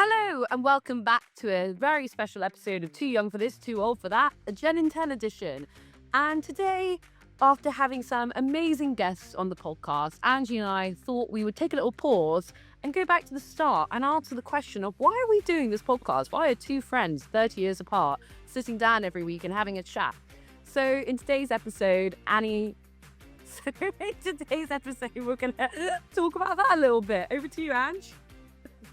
Hello and welcome back to a very special episode of Too Young for This, Too Old for That, a Gen in 10 edition. And today, after having some amazing guests on the podcast, Angie and I thought we would take a little pause and go back to the start and answer the question of why are we doing this podcast? Why are two friends 30 years apart sitting down every week and having a chat? So in today's episode, we're going to talk about that a little bit. Over to you, Ange.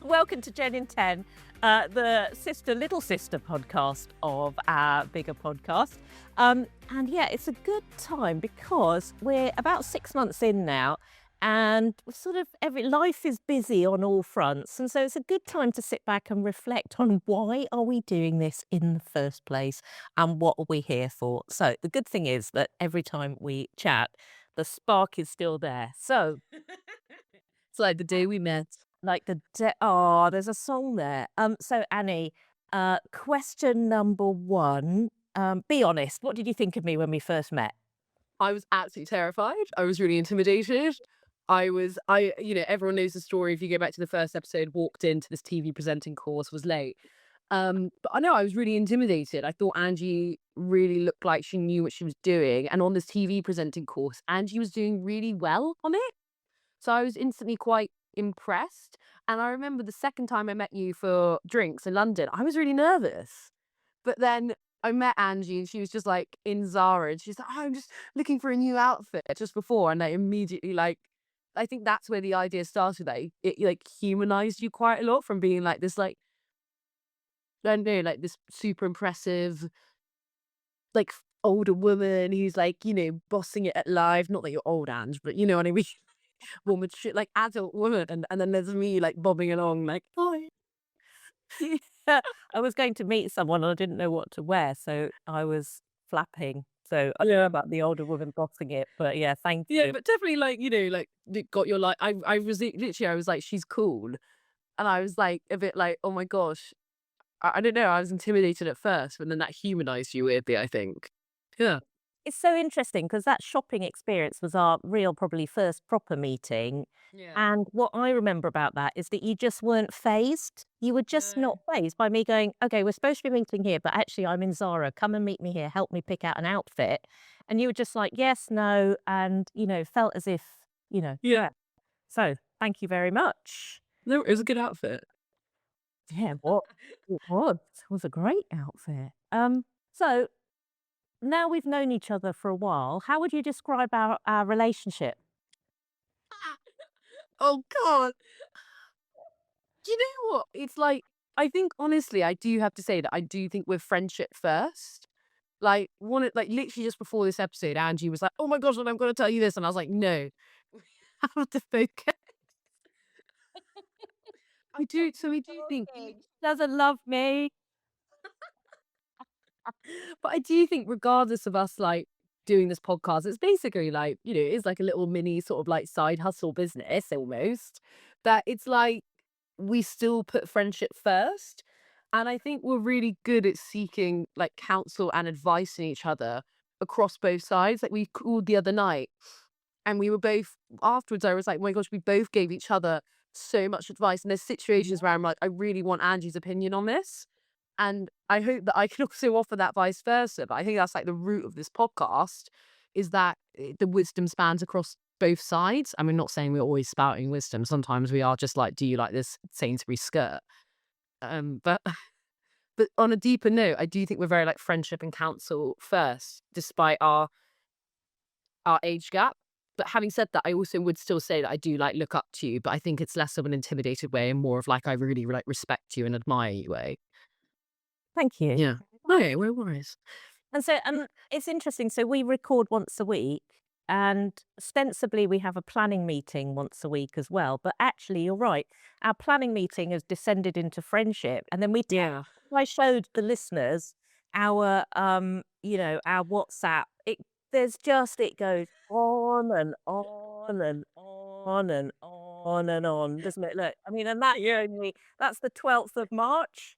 Welcome to Gen in 10, the little sister podcast of our bigger podcast. And yeah, it's a good time because we're about 6 months in now and life is busy on all fronts. And so it's a good time to sit back and reflect on why are we doing this in the first place and what are we here for? So the good thing is that every time we chat, the spark is still there. So It's like the day we met. there's a song there. So Annie, question number one. Be honest. What did you think of me when we first met? I was absolutely terrified. I was really intimidated. Everyone knows the story. If you go back to the first episode, walked into this TV presenting course, was late. But I know I was really intimidated. I thought Angie really looked like she knew what she was doing. And on this TV presenting course, Angie was doing really well on it. So I was instantly quite impressed. And I remember the second time I met you for drinks in London, I was really nervous. But then I met Angie and she was just like in Zara and she's like, oh, I'm just looking for a new outfit just before. And I immediately I think that's where the idea started. It like humanized you quite a lot from being like this, like, I don't know, like this super impressive, like older woman who's like, bossing it at life. Not that you're old, Ange, but you know what I mean? Woman shit, like adult woman. And then there's me like bobbing along like, hi. Yeah, I was going to meet someone and I didn't know what to wear, so I was flapping. So I don't know about the older woman bossing it, but yeah, thank Yeah, you. but definitely like, like you got your like I was literally I was like, she's cool. And I was like a bit like, oh my gosh. I don't know, I was intimidated at first, but then that humanized you weirdly, I think. Yeah. It's so interesting because that shopping experience was our real, probably first proper meeting. Yeah. And what I remember about that is that you just weren't phased. You were just No. not phased by me going, okay, we're supposed to be meeting here, but actually I'm in Zara. Come and meet me here. Help me pick out an outfit. And you were just like, yes, no. And, felt as if, Yeah. So thank you very much. No, it was a good outfit. Yeah, what it was. It was a great outfit. So now we've known each other for a while. How would you describe our relationship? Oh God. Do you know what? It's like, I think honestly, I do have to say that I do think we're friendship first. Like literally just before this episode, Angie was like, oh my gosh, and I'm gonna tell you this. And I was like, no. I have to focus. I do think Doesn't love me. but I do think regardless of us like doing this podcast, it's basically like, it's like a little mini sort of like side hustle business almost. That it's like we still put friendship first. And I think we're really good at seeking like counsel and advice in each other across both sides. Like we called the other night and we were both afterwards, I was like, oh my gosh, we both gave each other so much advice. And there's situations where I'm like, I really want Angie's opinion on this. And I hope that I can also offer that vice versa. But I think that's like the root of this podcast is that the wisdom spans across both sides. I mean, not saying we're always spouting wisdom. Sometimes we are just like, do you like this Sainsbury's skirt? But but on a deeper note, I do think we're very like friendship and counsel first, despite our age gap. But having said that, I also would still say that I do like look up to you, but I think it's less of an intimidated way and more of like I really like respect you and admire you way. Thank you. Yeah. Okay, no worries. And so it's interesting. So we record once a week and ostensibly we have a planning meeting once a week as well. But actually, you're right. Our planning meeting has descended into friendship. And then Yeah. I showed the listeners our WhatsApp. It goes on and on and on and on and on, doesn't it? Look, I mean, and that's the 12th of March.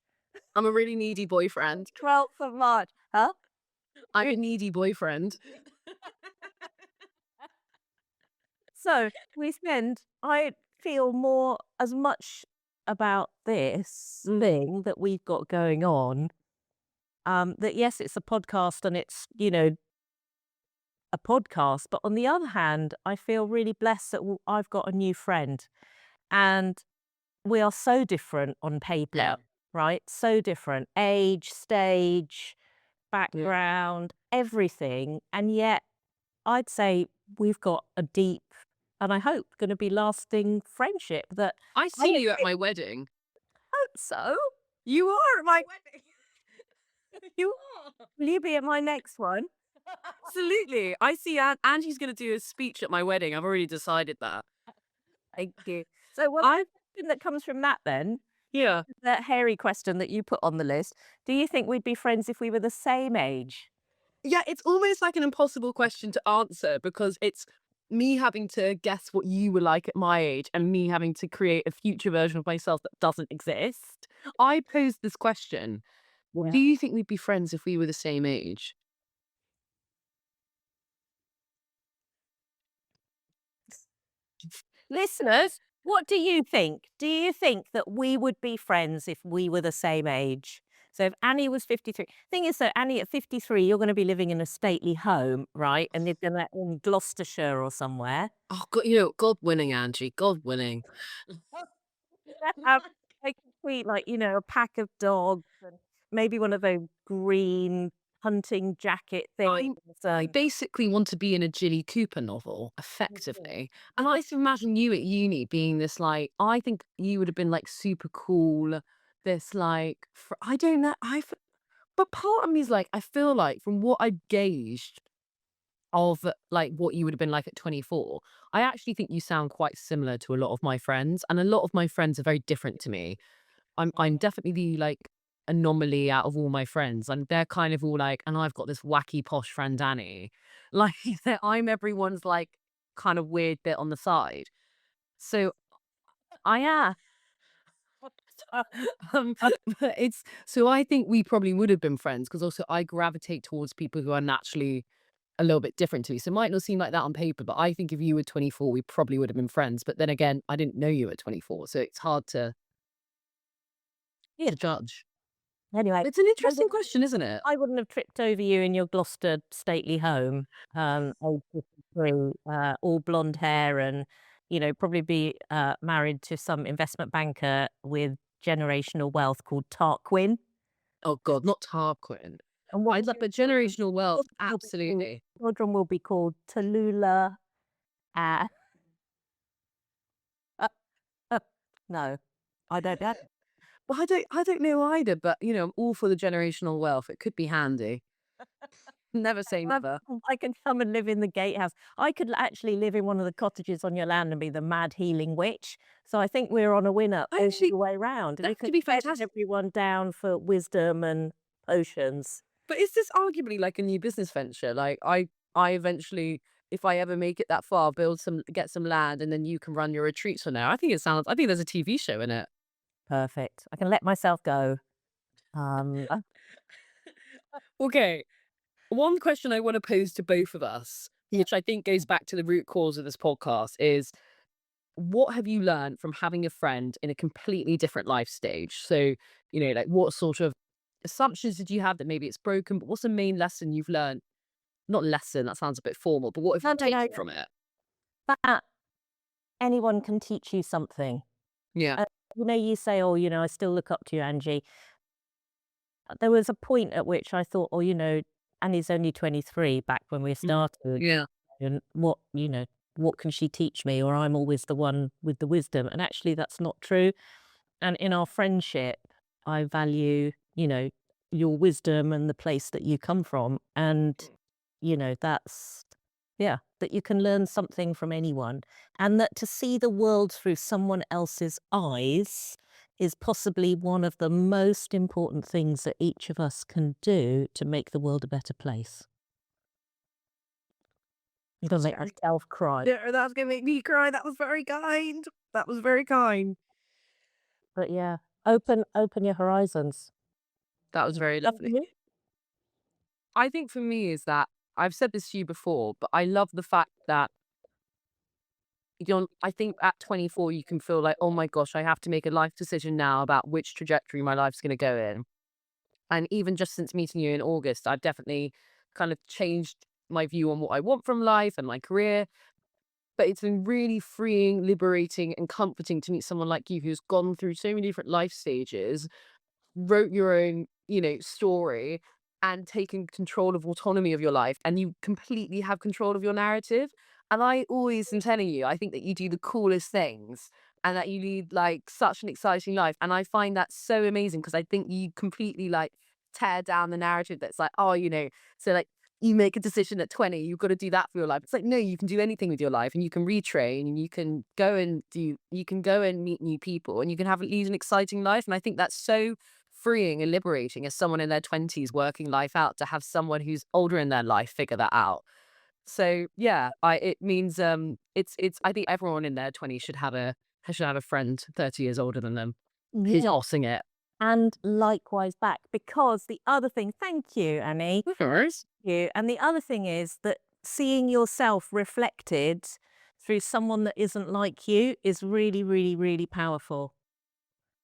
I'm a really needy boyfriend. 12th of March. Huh? I'm a needy boyfriend. So I feel more as much about this thing that we've got going on, that yes, it's a podcast and it's, a podcast, but on the other hand, I feel really blessed that I've got a new friend and we are so different on paper, Yeah. right? So different. Age, stage, Yeah. background, everything. And yet I'd say we've got a deep and I hope going to be lasting friendship that I I see you at my wedding. hope so. You are at my wedding. You are. Will you be at my next one? Absolutely. I see Angie's going to do a speech at my wedding. I've already decided that. Thank you. So, well, I the question that comes from that then, Yeah. that hairy question that you put on the list, do you think we'd be friends if we were the same age? Yeah, it's almost like an impossible question to answer because it's me having to guess what you were like at my age and me having to create a future version of myself that doesn't exist. I posed this question. Do Yeah. you think we'd be friends if we were the same age? Listeners, what do you think? Do you think that we would be friends if we were the same age? So if Annie was 53, thing is though, Annie at 53, you're going to be living in a stately home, right? And you're going to in Gloucestershire or somewhere. Oh, God, God winning, Angie. God winning. Have a complete, like, a pack of dogs and maybe one of those green hunting jacket things. I basically want to be in a Jilly Cooper novel, effectively. And I just imagine you at uni being this like, I think you would have been like super cool. This like, I don't know. But part of me is like, I feel like from what I've gauged of like what you would have been like at 24, I actually think you sound quite similar to a lot of my friends. And a lot of my friends are very different to me. I'm definitely the like anomaly out of all my friends. And they're kind of all like, and I've got this wacky posh friend Danny. Like that I'm everyone's like kind of weird bit on the side. So I am. um, but it's so I think we probably would have been friends because also I gravitate towards people who are naturally a little bit different to me. So it might not seem like that on paper, but I think if you were 24, we probably would have been friends. But then again, I didn't know you at 24, so it's hard Yeah. to judge. Anyway, It's an I interesting wouldn't question, isn't it? I wouldn't have tripped over you in your Gloucester stately home, age 53, all blonde hair and, probably be married to some investment banker with generational wealth called Tarquin. Oh God, not Tarquin. And what I will love, your but children generational wealth, children will be called absolutely. children will be called Tallulah, uh, uh, uh, no, I don't know. Well, I don't know either, but I'm all for the generational wealth. It could be handy. Never say Um, never. I can come and live in the gatehouse. I could actually live in one of the cottages on your land and be the mad healing witch. So I think we're on a winner all Actually, the way round. And that we could could be bed fantastic. everyone down for wisdom and potions. But is this arguably like a new business venture? Like I eventually, if I ever make it that far, get some land, and then you can run your retreats from there. I think there's a TV show in it. Perfect. I can let myself go. Uh, Okay. One question I want to pose to both of us, Yeah. which I think goes back to the root cause of this podcast, is what have you learned from having a friend in a completely different life stage? So, like what sort of assumptions did you have that maybe it's broken, but what's the main lesson you've learned? Not lesson, that sounds a bit formal, but what have no, you no, no. taken from it? That anyone can teach you something. Yeah. Uh, you say, oh, I still look up to you, Angie. There was a point at which I thought, oh, Annie's only 23 back when we started. Yeah. And what can she teach me? Or I'm always the one with the wisdom. And actually, that's not true. And in our friendship, I value, your wisdom and the place that you come from. And, that's, yeah, that you can learn something from anyone. And that to see the world through someone else's eyes is possibly one of the most important things that each of us can do to make the world a better place. You don't make myself cry. Yeah, that's gonna make me cry. That was very kind. That was very kind. But yeah, open your horizons. That was very And lovely. you? I think for me is that I've said this to you before, but I love the fact that I think at 24, you can feel like, oh my gosh, I have to make a life decision now about which trajectory my life's going to go in. And even just since meeting you in August, I've definitely kind of changed my view on what I want from life and my career. But it's been really freeing, liberating, and comforting to meet someone like you who's gone through so many different life stages, wrote your own, story, and taken control of autonomy of your life, and you completely have control of your narrative. And I always am telling you, I think that you do the coolest things and that you lead like such an exciting life. And I find that so amazing because I think you completely like tear down the narrative that's like, oh, so like you make a decision at 20, you've got to do that for your life. It's like, no, you can do anything with your life and you can retrain and you can go and meet new people and you can lead an exciting life. And I think that's so freeing and liberating as someone in their 20s working life out to have someone who's older in their life figure that out. So yeah, it means it's I think everyone in their 20s should have a friend 30 years older than them who's Yeah. bossing it. And likewise back, because the other thing, thank you, Annie. Of course. You. And the other thing is that seeing yourself reflected through someone that isn't like you is really, really, really powerful.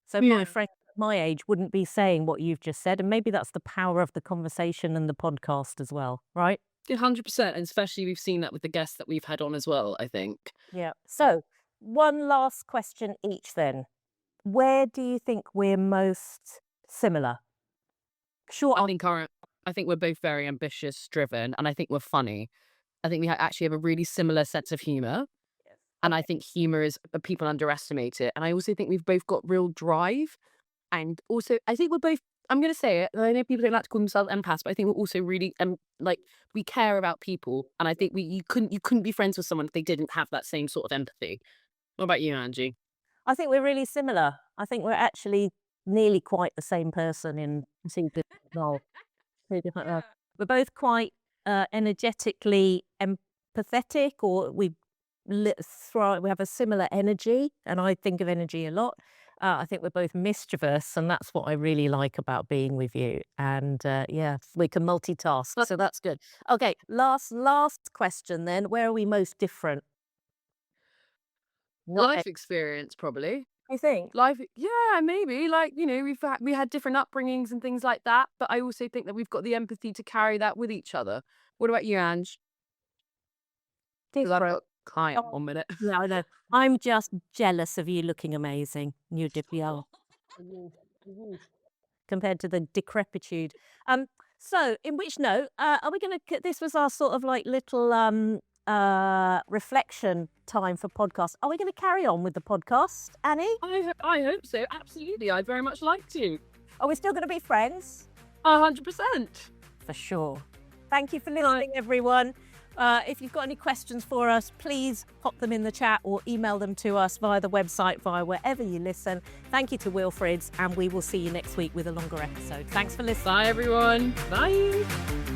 So my Yeah. friend at my age wouldn't be saying what you've just said. And maybe that's the power of the conversation and the podcast as well, right? 100%. And especially we've seen that with the guests that we've had on as well, I think. Yeah. So one last question each then. Where do you think we're most similar? Sure. I think we're both very ambitious, driven, and I think we're funny. I think we actually have a really similar sense of humor. And I think humor is people underestimate it. And I also think we've both got real drive. And also, I think we're both, I'm going to say it. I know people don't like to call themselves empaths, but I think we're also really, like, we care about people. And I think you couldn't be friends with someone if they didn't have that same sort of empathy. What about you, Angie? I think we're really similar. I think we're actually nearly quite the same person in two different roles. Two different roles. We're both quite energetically empathetic, or we have a similar energy, and I think of energy a lot. I think we're both mischievous, and that's what I really like about being with you. And yeah, we can multitask, so that's good. Okay, last question then. Where are we most different? Right. Life experience, probably. I think. Life, yeah, maybe. Like, we had different upbringings and things like that. But I also think that we've got the empathy to carry that with each other. What about you, Ange? Because I've got a client Oh, 1 minute. no, I know. I'm just jealous of you looking amazing. You did well. Compared to the decrepitude. So in which note, are we gonna this was our sort of like little reflection time for podcast. Are we gonna carry on with the podcast, Annie? I hope so. Absolutely. I'd very much like to. Are we still gonna be friends? 100%. For sure. Thank you for listening, everyone. If you've got any questions for us, please pop them in the chat or email them to us via the website, via wherever you listen. Thank you to Wilfrids, and we will see you next week with a longer episode. Thanks for listening. Bye, everyone. Bye.